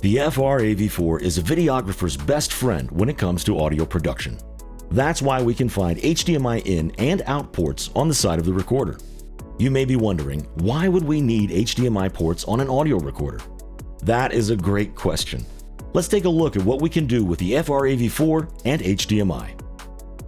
The FR-AV4 is a videographer's best friend when it comes to audio production. That's why we can find HDMI in and out ports on the side of the recorder. You may be wondering, why would we need HDMI ports on an audio recorder? That is a great question. Let's take a look at what we can do with the FR-AV4 and HDMI.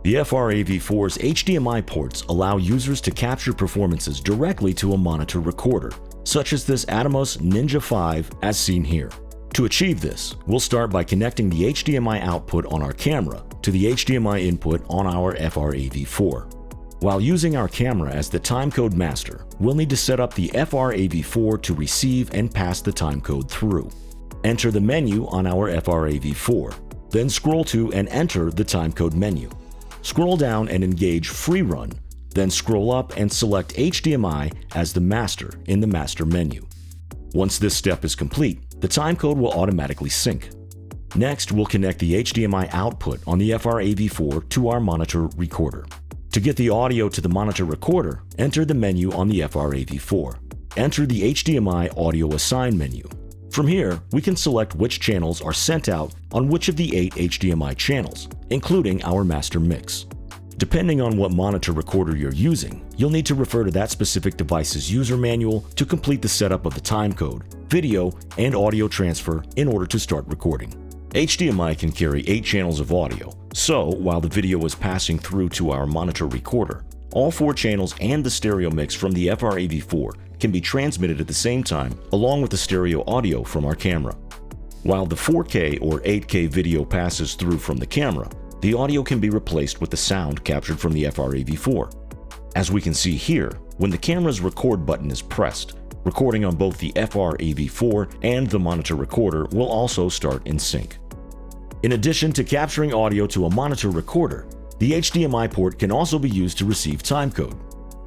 The FR-AV4's HDMI ports allow users to capture performances directly to a monitor recorder, such as this Atomos Ninja 5 as seen here. To achieve this, we'll start by connecting the HDMI output on our camera to the HDMI input on our FR-AV4. While using our camera as the timecode master, we'll need to set up the FR-AV4 to receive and pass the timecode through. Enter the menu on our FR-AV4, then scroll to and enter the timecode menu. Scroll down and engage Free Run, then scroll up and select HDMI as the master in the master menu. Once this step is complete, the timecode will automatically sync. Next, we'll connect the HDMI output on the FR-AV4 to our monitor recorder. To get the audio to the monitor recorder, enter the menu on the FR-AV4. Enter the HDMI Audio Assign menu. From here, we can select which channels are sent out on which of the 8 HDMI channels, including our master mix. Depending on what monitor recorder you're using, you'll need to refer to that specific device's user manual to complete the setup of the timecode, video, and audio transfer in order to start recording. HDMI can carry 8 channels of audio, so while the video is passing through to our monitor recorder, all 4 channels and the stereo mix from the FR-AV4 can be transmitted at the same time along with the stereo audio from our camera. While the 4K or 8K video passes through from the camera, the audio can be replaced with the sound captured from the FR-AV4. As we can see here, when the camera's record button is pressed, recording on both the FR-AV4 and the monitor recorder will also start in sync. In addition to capturing audio to a monitor recorder, the HDMI port can also be used to receive timecode.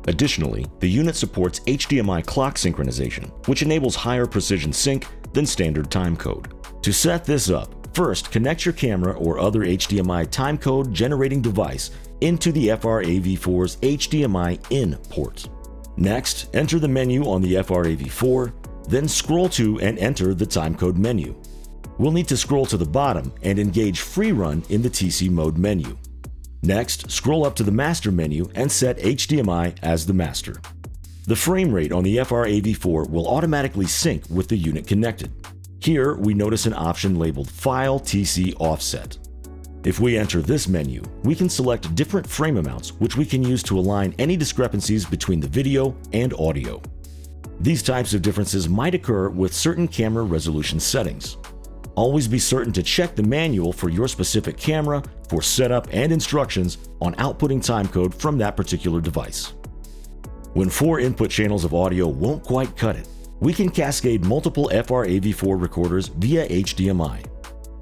Additionally, the unit supports HDMI clock synchronization, which enables higher precision sync than standard timecode. To set this up, first connect your camera or other HDMI timecode generating device into the FR-AV4's HDMI in port. Next, enter the menu on the FR-AV4, then scroll to and enter the timecode menu. We'll need to scroll to the bottom and engage Free Run in the TC mode menu. Next, scroll up to the master menu and set HDMI as the master. The frame rate on the FR-AV4 will automatically sync with the unit connected. Here, we notice an option labeled File TC Offset. If we enter this menu, we can select different frame amounts which we can use to align any discrepancies between the video and audio. These types of differences might occur with certain camera resolution settings. Always be certain to check the manual for your specific camera for setup and instructions on outputting timecode from that particular device. When 4 input channels of audio won't quite cut it, we can cascade multiple FR-AV4 recorders via HDMI.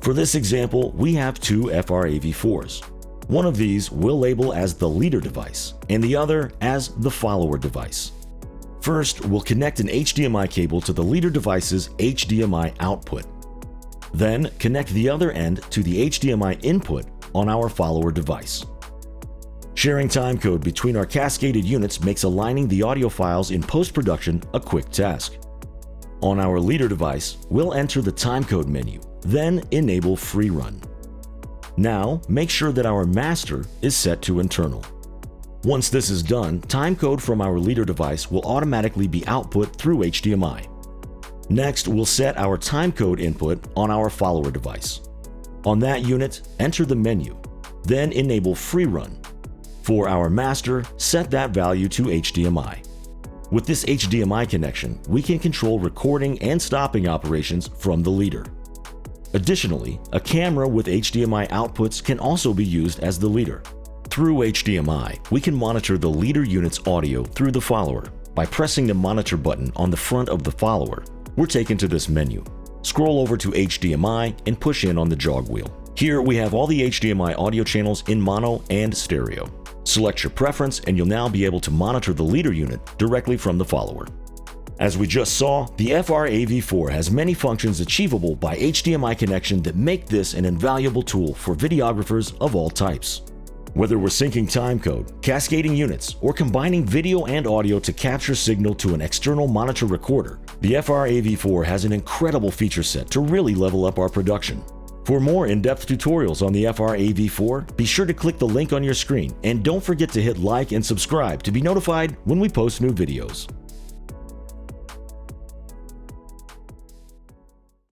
For this example, we have 2 FR-AV4s. One of these we'll label as the leader device, and the other as the follower device. First, we'll connect an HDMI cable to the leader device's HDMI output. Then, connect the other end to the HDMI input on our follower device. Sharing timecode between our cascaded units makes aligning the audio files in post-production a quick task. On our leader device, we'll enter the timecode menu, then enable Free Run. Now, make sure that our master is set to internal. Once this is done, timecode from our leader device will automatically be output through HDMI. Next, we'll set our timecode input on our follower device. On that unit, enter the menu, then enable Free Run. For our master, set that value to HDMI. With this HDMI connection, we can control recording and stopping operations from the leader. Additionally, a camera with HDMI outputs can also be used as the leader. Through HDMI, we can monitor the leader unit's audio through the follower. By pressing the monitor button on the front of the follower, we're taken to this menu. Scroll over to HDMI and push in on the jog wheel. Here we have all the HDMI audio channels in mono and stereo. Select your preference and you'll now be able to monitor the leader unit directly from the follower. As we just saw, the FR-AV4 has many functions achievable by HDMI connection that make this an invaluable tool for videographers of all types. Whether we're syncing timecode, cascading units, or combining video and audio to capture signal to an external monitor recorder, the FR-AV4 has an incredible feature set to really level up our production. For more in-depth tutorials on the FR-AV4, be sure to click the link on your screen and don't forget to hit like and subscribe to be notified when we post new videos.